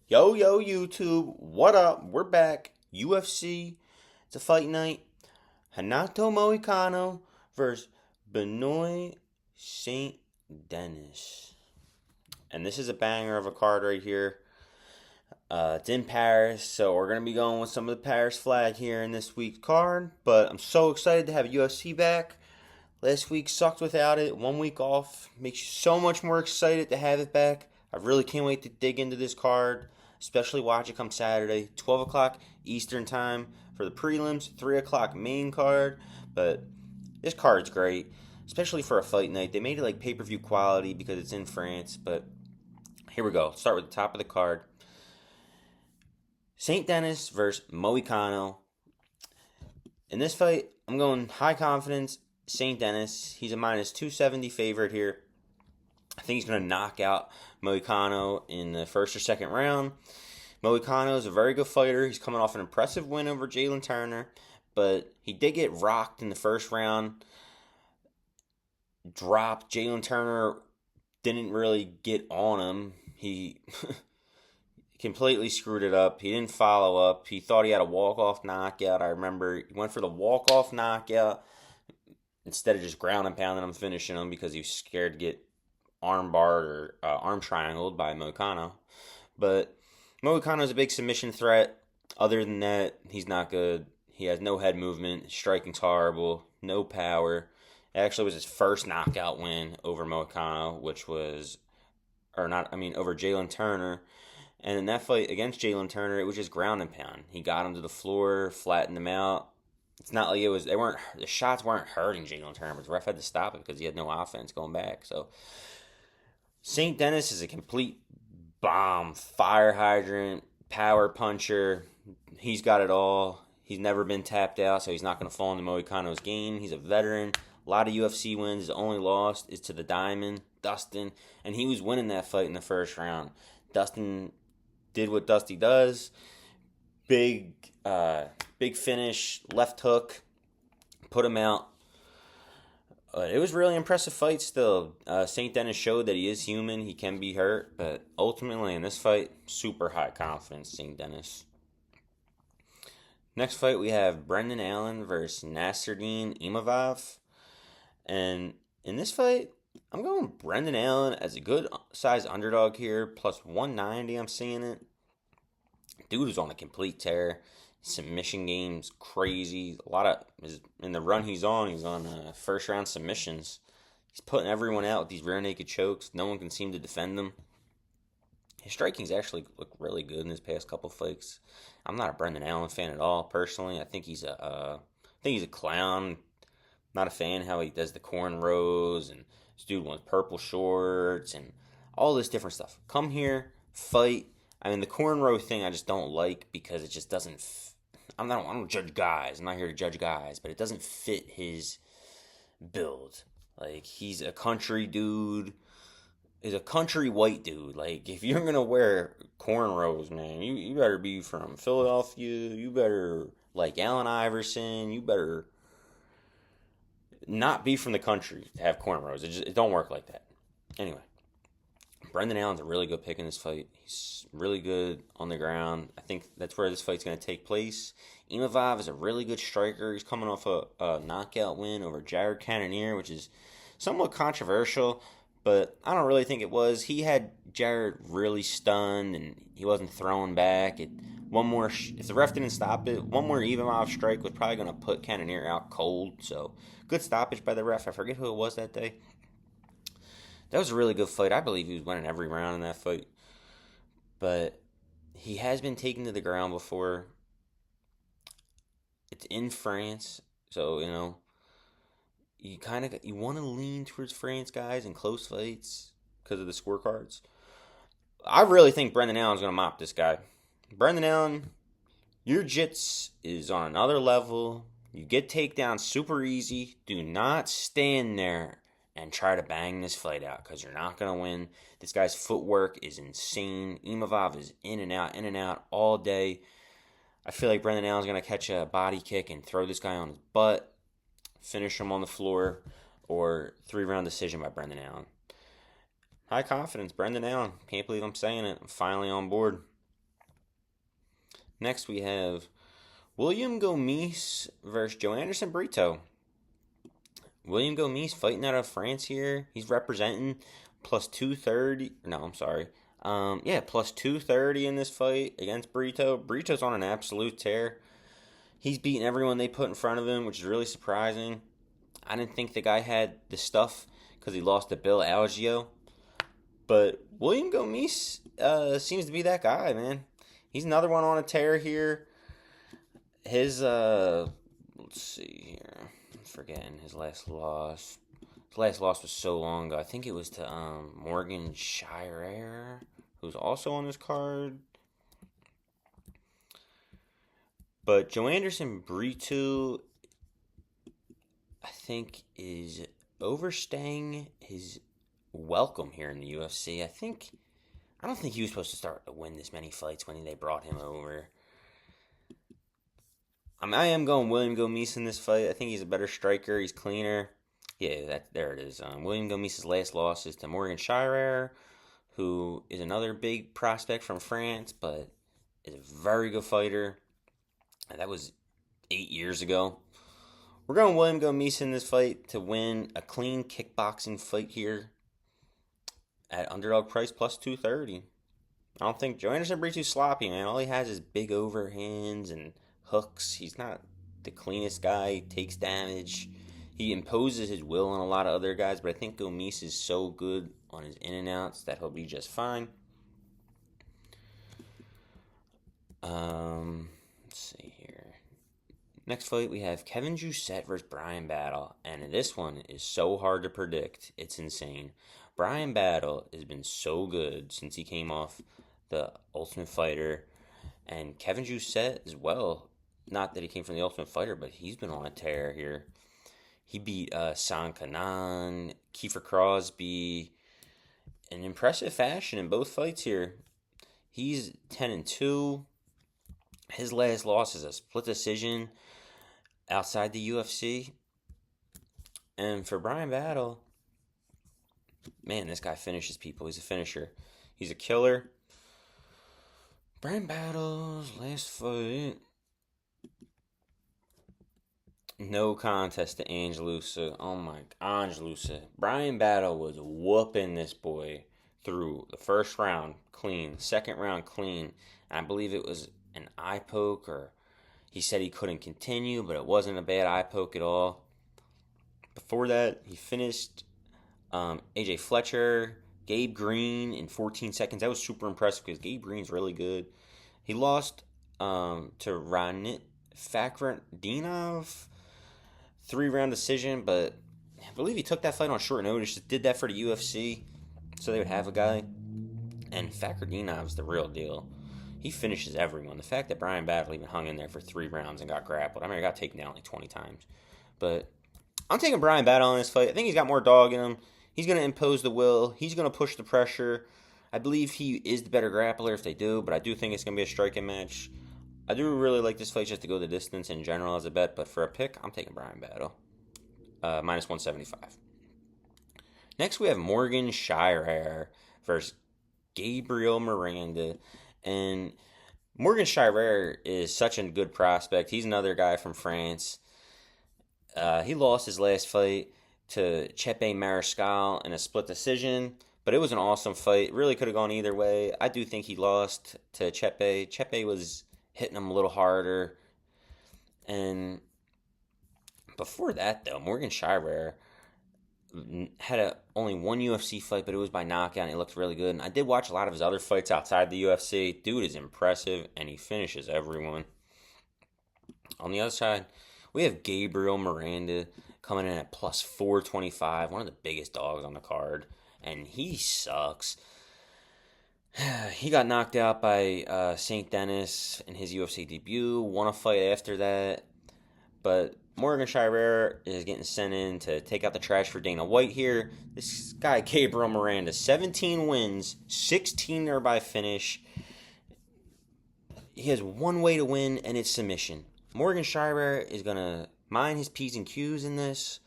Yo, yo, YouTube, what up? We're back. UFC. It's a fight night. Renato Moicano versus Benoit Saint Denis. And this is a banger of a card right here. It's in Paris, so we're going to be going with some of the Paris flag here in this week's card. But I'm so excited to have UFC back. Last week sucked without it. 1 week off makes you so much more excited to have it back. I really can't wait to dig into this card, especially watch it come Saturday, 12 o'clock Eastern Time for the prelims, 3 o'clock main card. But this card's great, especially for a fight night. They made it like pay-per-view quality because it's in France. But here we go. Start with the top of the card. Saint Denis versus Moicano. In this fight, I'm going high confidence. Saint Denis, he's a minus 270 favorite here. I think he's going to knock out Moicano in the first or second round. Moicano is a very good fighter. He's coming off an impressive win over Jalen Turner, but he did get rocked in the first round. Dropped. Jalen Turner didn't really get on him. He completely screwed it up. He didn't follow up. He thought he had a walk-off knockout. I remember he went for the walk-off knockout instead of just ground and pounding him, finishing him because he was scared to get armbarred or arm triangled by Moicano. But Moicano is a big submission threat. Other than that, he's not good. He has no head movement. His striking's horrible. No power. It actually was his first knockout win over Moicano, over Jalen Turner. And in that fight against Jalen Turner, it was just ground and pound. He got him to the floor, flattened him out. It's not like the shots weren't hurting Jalen Turner, but the ref had to stop it because he had no offense going back. So Saint Denis is a complete bomb, fire hydrant, power puncher. He's got it all. He's never been tapped out, so he's not going to fall into Moicano's game. He's a veteran. A lot of UFC wins. His only loss is to the Diamond, Dustin, and he was winning that fight in the first round. Dustin did what Dusty does. Big finish, left hook, put him out. It was really impressive fight still. St. Denis showed that he is human. He can be hurt. But ultimately in this fight, super high confidence St. Denis. Next fight we have Brenden Ailin versus Nassourdine Imavov. And in this fight, I'm going Brenden Ailin as a good size underdog here. Plus 190, I'm seeing it. Dude is on a complete tear. Submission game's crazy. In the run he's on first round submissions. He's putting everyone out with these rear naked chokes. No one can seem to defend him. His striking's actually looked really good in his past couple fights. I'm not a Brenden Ailin fan at all, personally. I think he's a clown. Not a fan how he does the cornrows and this dude wants purple shorts and all this different stuff. Come here, fight. I mean, the cornrow thing I just don't like because it just doesn't. I don't judge guys. I'm not here to judge guys, but it doesn't fit his build. Like, he's a country dude. He's a country white dude. Like, if you're gonna wear cornrows, man, you better be from Philadelphia. You better like Allen Iverson. You better not be from the country to have cornrows. It don't work like that. Anyway. Brenden Aillin's a really good pick in this fight. He's really good on the ground. I think that's where this fight's going to take place. Imavov is a really good striker. He's coming off a knockout win over Jared Cannonier, which is somewhat controversial, but I don't really think it was. He had Jared really stunned, and he wasn't throwing back. If the ref didn't stop it, one more Imavov strike was probably going to put Cannonier out cold. So good stoppage by the ref. I forget who it was that day. That was a really good fight. I believe he was winning every round in that fight. But he has been taken to the ground before. It's in France. So, you want to lean towards France guys in close fights because of the scorecards. I really think Brenden Aillin's going to mop this guy. Brenden Ailin, your jits is on another level. You get takedowns super easy. Do not stand there and try to bang this fight out because you're not going to win. This guy's footwork is insane. Imavov is in and out all day. I feel like Brenden Aillin's going to catch a body kick and throw this guy on his butt, finish him on the floor, or 3-round decision by Brenden Ailin. High confidence, Brenden Ailin. Can't believe I'm saying it. I'm finally on board. Next, we have William Gomis versus Joanderson Brito. William Gomis fighting out of France here. He's representing plus 230. No, I'm sorry. Plus 230 in this fight against Brito. Brito's on an absolute tear. He's beating everyone they put in front of him, which is really surprising. I didn't think the guy had the stuff because he lost to Bill Algeo. But William Gomis seems to be that guy, man. He's another one on a tear here. His, let's see here. I'm forgetting his last loss. His last loss was so long ago. I think it was to Morgan Charriere, who's also on this card. But Joanderson Brito, I think, is overstaying his welcome here in the UFC. I don't think he was supposed to start to win this many fights when they brought him over. I am going William Gomis in this fight. I think he's a better striker. He's cleaner. Yeah, there it is. William Gomis' last loss is to Morgan Charriere, who is another big prospect from France, but is a very good fighter. And that was 8 years ago. We're going William Gomis in this fight to win a clean kickboxing fight here at underdog price plus 230. I don't think Joanderson Brito's sloppy, man. All he has is big overhands and hooks. He's not the cleanest guy. He takes damage. He imposes his will on a lot of other guys, but I think Gomis is so good on his in and outs that he'll be just fine. Let's see here. Next fight, we have Kevin Jousset versus Bryan Battle, and this one is so hard to predict. It's insane. Bryan Battle has been so good since he came off the Ultimate Fighter, and Kevin Jousset as well. Not that he came from the Ultimate Fighter, but he's been on a tear here. He beat San Kanan, Kiefer Crosby, in impressive fashion in both fights here. He's 10-2. His last loss is a split decision outside the UFC. And for Bryan Battle, man, this guy finishes people. He's a finisher. He's a killer. Bryan Battle's last fight, no contest to Angelusa. Oh my, Angelusa. Bryan Battle was whooping this boy through the first round clean, second round clean. And I believe it was an eye poke, or he said he couldn't continue, but it wasn't a bad eye poke at all. Before that, he finished AJ Fletcher, Gabe Green in 14 seconds. That was super impressive because Gabe Green's really good. He lost to Ranit Fakhretdinov, 3-round decision, but I believe he took that fight on short notice. Just did that for the UFC so they would have a guy. And Fakhretdinov's the real deal. He finishes everyone. The fact that Bryan Battle even hung in there for 3 rounds and got grappled. I mean, he got taken down like 20 times. But I'm taking Bryan Battle in this fight. I think he's got more dog in him. He's going to impose the will. He's going to push the pressure. I believe he is the better grappler if they do, but I do think it's going to be a striking match. I do really like this fight just to go the distance in general as a bet, but for a pick, I'm taking Bryan Battle. Minus 175. Next, we have Morgan Charriere versus Gabriel Miranda. And Morgan Charriere is such a good prospect. He's another guy from France. He lost his last fight to Chepe Mariscal in a split decision, but it was an awesome fight. Really could have gone either way. I do think he lost to Chepe. Chepe was hitting him a little harder. And before that, though, Morgan Charriere had only one UFC fight, but it was by knockout, and he looked really good. And I did watch a lot of his other fights outside the UFC. Dude is impressive, and he finishes everyone. On the other side, we have Gabriel Miranda coming in at plus 425, one of the biggest dogs on the card, and he sucks. He got knocked out by St. Denis in his UFC debut, won a fight after that, but Morgan Charriere is getting sent in to take out the trash for Dana White here. This guy, Gabriel Miranda, 17 wins, 16 thereby finish. He has one way to win, and it's submission. Morgan Charriere is going to mind his P's and Q's in this,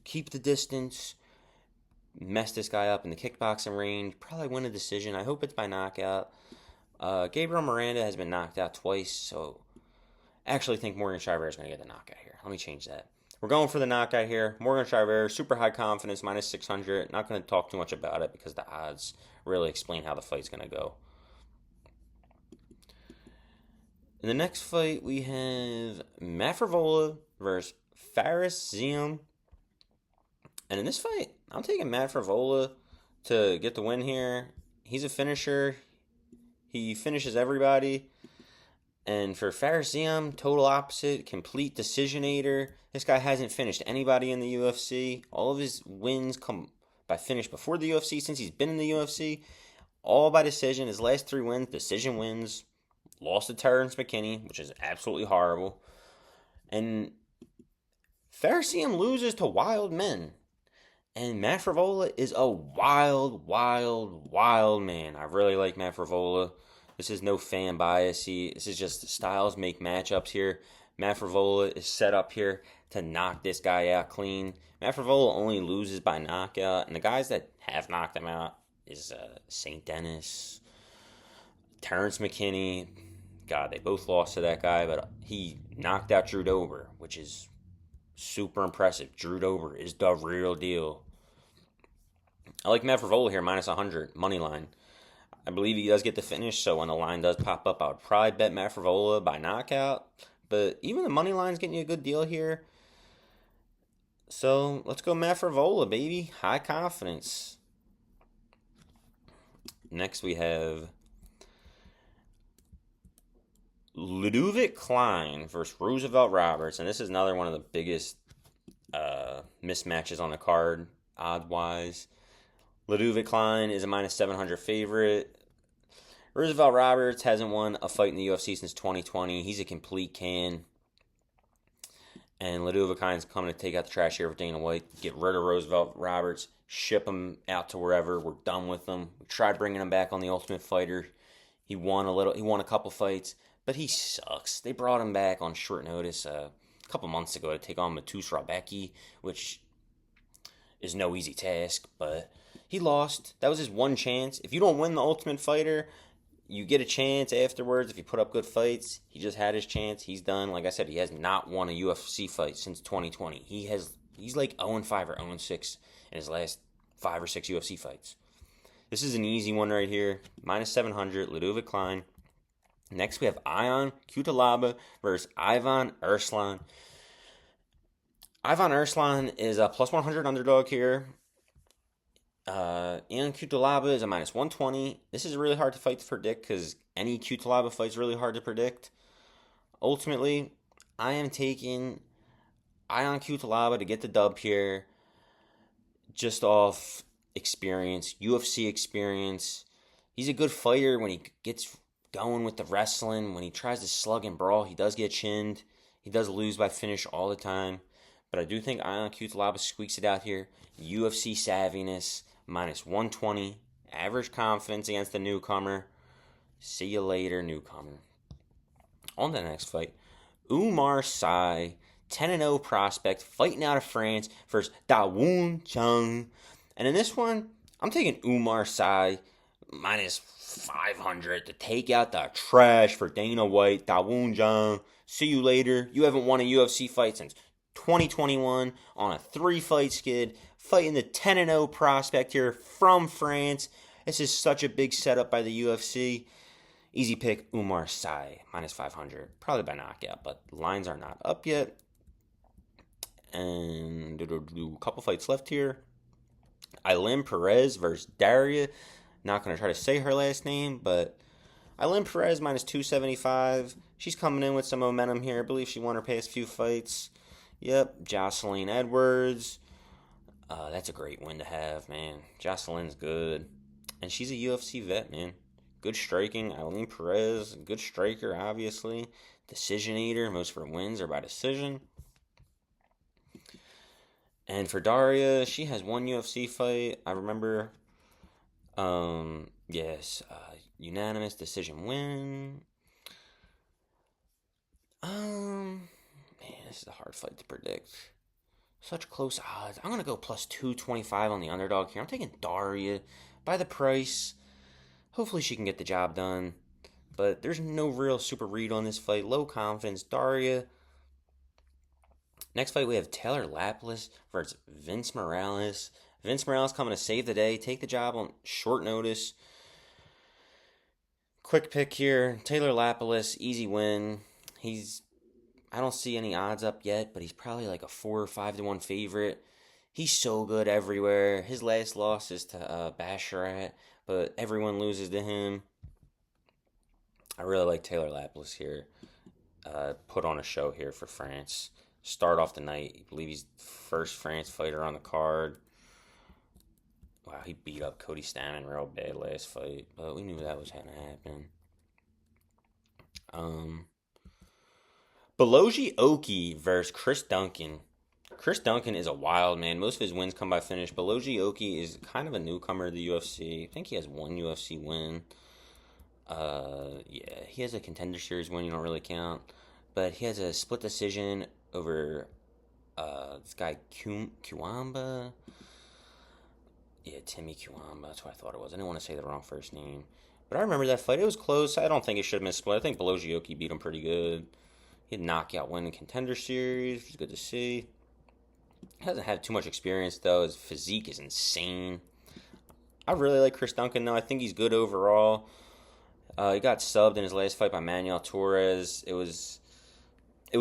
keep the distance, mess this guy up in the kickboxing range, probably win a decision. I hope it's by knockout. Gabriel Miranda has been knocked out twice, so I actually think Morgan Charriere is going to get the knockout here. Let me change that. We're going for the knockout here. Morgan Charriere, super high confidence, minus 600. Not going to talk too much about it because the odds really explain how the fight's going to go. In the next fight, we have Frevola versus Faris Ziam. And in this fight, I'm taking Frevola to get the win here. He's a finisher. He finishes everybody. And for Faris Ziam, total opposite, complete decisionator. This guy hasn't finished anybody in the UFC. All of his wins come by finish before the UFC since he's been in the UFC. All by decision. His last 3 wins, decision wins. Lost to Terrence McKinney, which is absolutely horrible. And Faris Ziam loses to wild men. And Frevola is a wild, wild, wild man. I really like Frevola. This is no fan bias. This is just styles make matchups here. Frevola is set up here to knock this guy out clean. Frevola only loses by knockout. And the guys that have knocked him out is St. Denis, Terrence McKinney. God, they both lost to that guy, but he knocked out Drew Dober, which is super impressive. Drew Dober is the real deal. I like Frevola here, minus 100, money line. I believe he does get the finish, so when the line does pop up, I would probably bet Frevola by knockout. But even the money line's getting you a good deal here. So let's go Frevola, baby. High confidence. Next we have Ludovit Klein versus Roosevelt Roberts. And this is another one of the biggest mismatches on the card, odd-wise. Ludovit Klein is a minus 700 favorite. Roosevelt Roberts hasn't won a fight in the UFC since 2020. He's a complete can. And Ludovit Klein's coming to take out the trash here with Dana White, get rid of Roosevelt Roberts, ship him out to wherever. We're done with him. We tried bringing him back on The Ultimate Fighter. He won a couple fights, but he sucks. They brought him back on short notice a couple months ago to take on Matus Rebecki, which is no easy task, but he lost. That was his one chance. If you don't win The Ultimate Fighter, you get a chance afterwards if you put up good fights. He just had his chance. He's done. Like I said, he has not won a UFC fight since 2020. He's like 0-5 or 0-6 in his last 5 or 6 UFC fights. This is an easy one right here. Minus 700, Ludovit Klein. Next, we have Ion Cutelaba versus Ivan Erslan. Ivan Erslan is a plus 100 underdog here. Ion Cutelaba is a minus 120. This is really hard to fight to predict because any Cutelaba fight is really hard to predict. Ultimately, I am taking Ion Cutelaba to get the dub here just off experience, UFC experience. He's a good fighter when he gets going with the wrestling. When he tries to slug and brawl, he does get chinned. He does lose by finish all the time. But I do think Ion Cutelaba squeaks it out here. UFC savviness, minus 120. Average confidence against the newcomer. See you later, newcomer. On to the next fight. Oumar Sy, 10-0 prospect, fighting out of France versus Woon, Jung. And in this one, I'm taking Oumar Sy, minus 500 to take out the trash for Dana White. Woon, Jung. See you later. You haven't won a UFC fight since 2021 on a 3-fight skid, fighting the 10-0 prospect here from France. This is such a big setup by the UFC. Easy pick, Oumar Sy, minus 500. Probably by knockout, but lines are not up yet. And a couple fights left here. Ailin Perez versus Daria. Not going to try to say her last name, but Ailin Perez, minus 275. She's coming in with some momentum here. I believe she won her past few fights. Yep, Jocelyn Edwards. That's a great win to have, man. Jocelyn's good. And she's a UFC vet, man. Good striking. Ailin Perez, good striker, obviously. Decisionator. Most of her wins are by decision. And for Daria, she has one UFC fight. I remember. Unanimous decision win. Man, this is a hard fight to predict. Such close odds. I'm going to go plus 225 on the underdog here. I'm taking Daria by the price. Hopefully she can get the job done. but there's no real super read on this fight. Low confidence. Daria. Next fight, we have Taylor Lapels versus Vince Morales. Vince Morales coming to save the day, take the job on short notice. Quick pick here. Taylor Lapels, easy win. I don't see any odds up yet, but he's probably like a 4 or 5 to 1 favorite. He's so good everywhere. His last loss is to Basharat, but everyone loses to him. I really like Taylor Lapels here. Put on a show here for France. Start off the night. I believe he's the first France fighter on the card. Wow, he beat up Cody Stamann real bad last fight, but we knew that was going to happen. Bolaji Oki versus Chris Duncan. Chris Duncan is a wild man. Most of his wins come by finish. Bolaji Oki is kind of a newcomer to the UFC. I think he has one UFC win. Yeah, he has a Contender Series win. You don't really count. But he has a split decision over this guy Kiwamba. Yeah, Timmy Kiwamba. That's what I thought it was. I didn't want to say the wrong first name. But I remember that fight. It was close. I don't think it should have been split. I think Bolaji Oki beat him pretty good. He had a knockout win in Contender Series, which is good to see. He hasn't had too much experience, though. His physique is insane. I really like Chris Duncan, though. I think he's good overall. He got subbed in his last fight by Manuel Torres. It was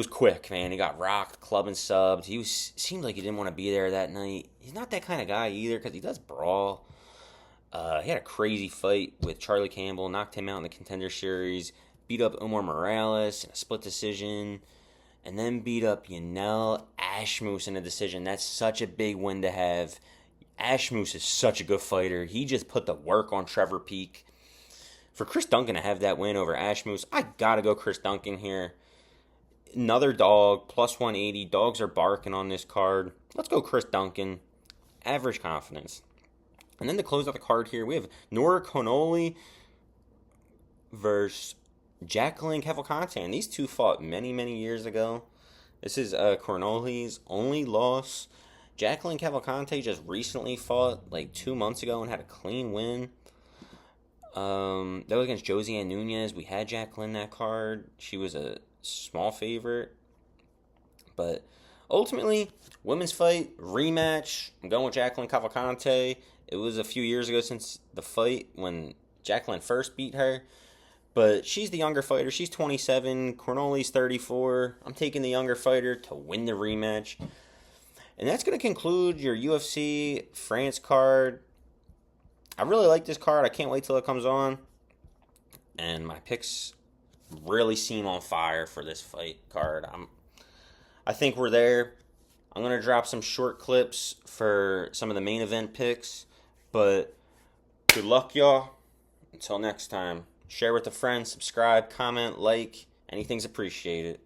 quick, man. He got rocked, club and subbed. Seemed like he didn't want to be there that night. He's not that kind of guy either because he does brawl. He had a crazy fight with Charlie Campbell, knocked him out in the Contender Series, beat up Oumar Morales in a split decision, and then beat up Yanel Ashmus in a decision. That's such a big win to have. Ashmus is such a good fighter. He just put the work on Trevor Peek. For Chris Duncan to have that win over Ashmus, I gotta go Chris Duncan here. Another dog, plus 180. Dogs are barking on this card. Let's go Chris Duncan. Average confidence. And then to close out the card here, we have Nora Connolly versus Jacqueline Cavalcante. And these two fought many, many years ago. This is Connolly's only loss. Jacqueline Cavalcante just recently fought like 2 months ago and had a clean win. That was against Josiane Nunez. We had Jacqueline that card. She was a small favorite. But ultimately, women's fight, rematch. I'm going with Jacqueline Cavalcante. It was a few years ago since the fight when Jacqueline first beat her. But she's the younger fighter. She's 27. Connolly's 34. I'm taking the younger fighter to win the rematch. And that's going to conclude your UFC France card. I really like this card. I can't wait till it comes on. And my picks really seem on fire for this fight card. I think we're there. I'm going to drop some short clips for some of the main event picks. But good luck, y'all. Until next time. Share with a friend, subscribe, comment, like. Anything's appreciated.